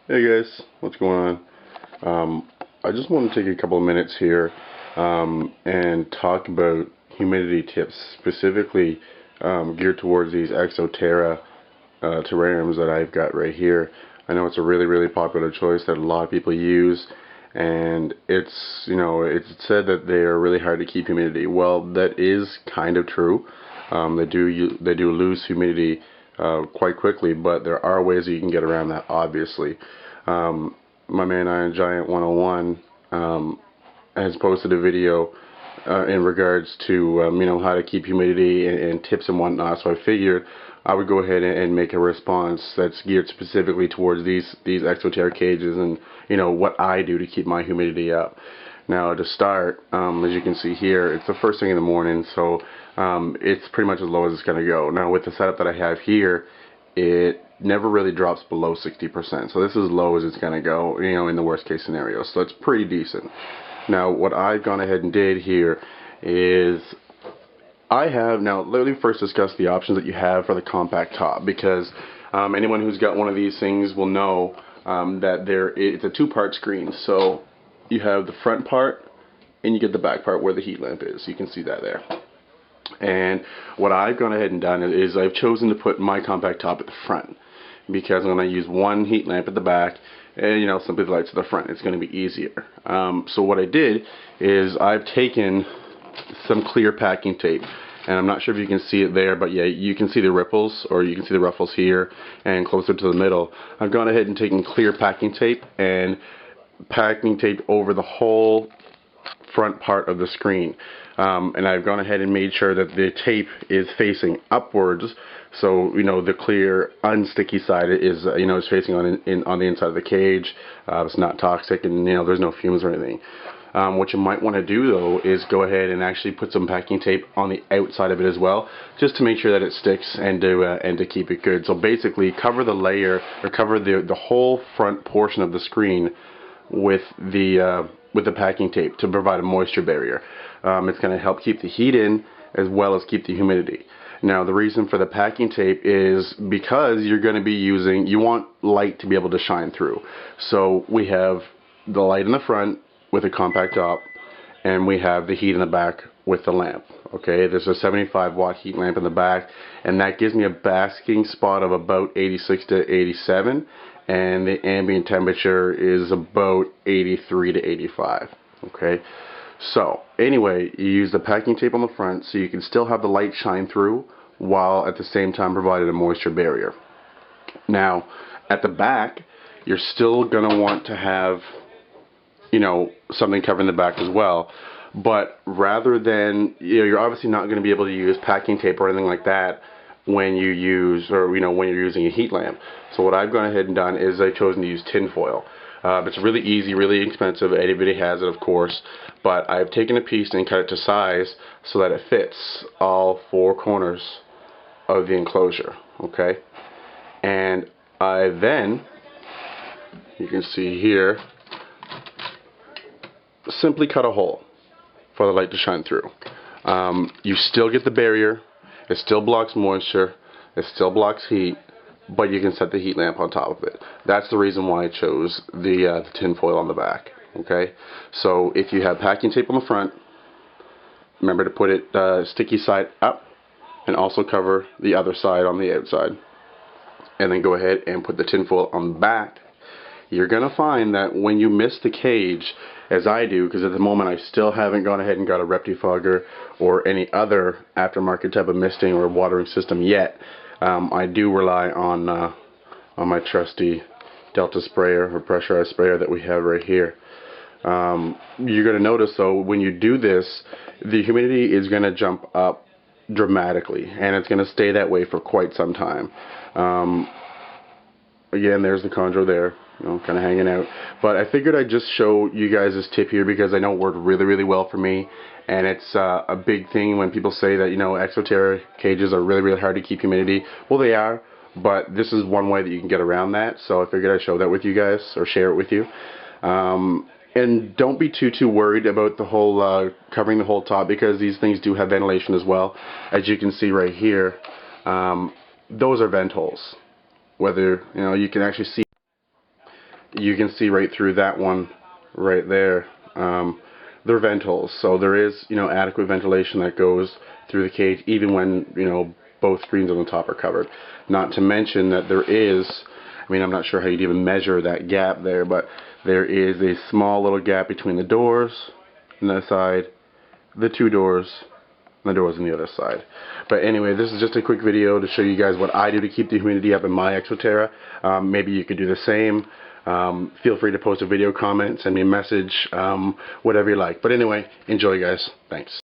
Hey guys, what's going on? I just want to take a couple of minutes here and talk about humidity tips, specifically geared towards these Exo-Terra terrariums that I've got right here. I know it's a really popular choice that a lot of people use, and it's said that they are really hard to keep humidity. Well, that is kind of true. They do lose humidity quite quickly, but there are ways that you can get around that, obviously. My man Iron Giant 101 has posted a video in regards to how to keep humidity and tips and whatnot. So I figured I would go ahead and make a response that's geared specifically towards these Exo-Terra cages and what I do to keep my humidity up. Now to start, as you can see here, it's the first thing in the morning, so it's pretty much as low as it's going to go. Now with the setup that I have here, it never really drops below 60%. So this is as low as it's going to go, in the worst case scenario. So it's pretty decent. Now what I've gone ahead and did here is now let me first discuss the options that you have for the compact top, because anyone who's got one of these things will know that it's a two-part screen. So you have the front part and you get the back part where the heat lamp is. You can see that there. And what I've gone ahead and done is I've chosen to put my compact top at the front, because I'm going to use one heat lamp at the back and simply the lights at the front. It's going to be easier. So what I did is I've taken some clear packing tape, and I'm not sure if you can see it there, but yeah, you can see the ripples, or you can see the ruffles here and closer to the middle. I've gone ahead and taken clear packing tape and packing tape over the whole front part of the screen, and I've gone ahead and made sure that the tape is facing upwards, so the clear unsticky side is is facing on the inside of the cage. It's not toxic, and there's no fumes or anything. What you might want to do though is go ahead and actually put some packing tape on the outside of it as well, just to make sure that it sticks and to keep it good. So basically cover the layer, or cover the whole front portion of the screen with the packing tape to provide a moisture barrier. It's going to help keep the heat in as well as keep the humidity. Now the reason for the packing tape is because you want light to be able to shine through. So we have the light in the front with a compact top, and we have the heat in the back with the lamp. Okay, there's a 75-watt heat lamp in the back, and that gives me a basking spot of about 86 to 87, and the ambient temperature is about 83 to 85. Okay, so anyway, you use the packing tape on the front so you can still have the light shine through while at the same time providing a moisture barrier. Now at the back, you're still going to want to have something covering the back as well, but rather than, you're obviously not going to be able to use packing tape or anything like that when you use, or when you're using a heat lamp. So what I've gone ahead and done is I've chosen to use tin foil. It's really easy, really inexpensive. Anybody has it, of course, but I've taken a piece and cut it to size so that it fits all four corners of the enclosure. Okay, and I then, you can see here, simply cut a hole for the light to shine through. You still get the barrier, it still blocks moisture, it still blocks heat, but you can set the heat lamp on top of it. That's the reason why I chose the tin foil on the back. Okay, so if you have packing tape on the front, remember to put it sticky side up, and also cover the other side on the outside, and then go ahead and put the tin foil on the back. You're going to find that when you miss the cage, as I do, because at the moment I still haven't gone ahead and got a rectifogger or any other aftermarket type of misting or watering system yet, I do rely on my trusty Delta sprayer, or pressurized sprayer, that we have right here. You're going to notice though, when you do this, the humidity is going to jump up dramatically, and it's going to stay that way for quite some time. Again, there's the Chondro there, kind of hanging out. But I figured I'd just show you guys this tip here, because I know it worked really well for me, and it's a big thing when people say that Exo-Terra cages are really hard to keep humidity. Well, they are, but this is one way that you can get around that. So I figured I'd show that with you guys, or share it with you. And don't be too worried about the whole covering the whole top, because these things do have ventilation as well. As you can see right here, those are vent holes. Whether you can actually see you can see right through that one right there. They're vent holes, so there is, you know, adequate ventilation that goes through the cage even when, you know, both screens on the top are covered. Not to mention that there is, I mean, I'm not sure how you'd even measure that gap there, but there is a small little gap between the doors on that side, the two doors, and the doors on the other side. But anyway, this is just a quick video to show you guys what I do to keep the humidity up in my Exo-Terra. Maybe you could do the same. Feel free to post a video, comment, send me a message, whatever you like. But anyway, enjoy, guys. Thanks.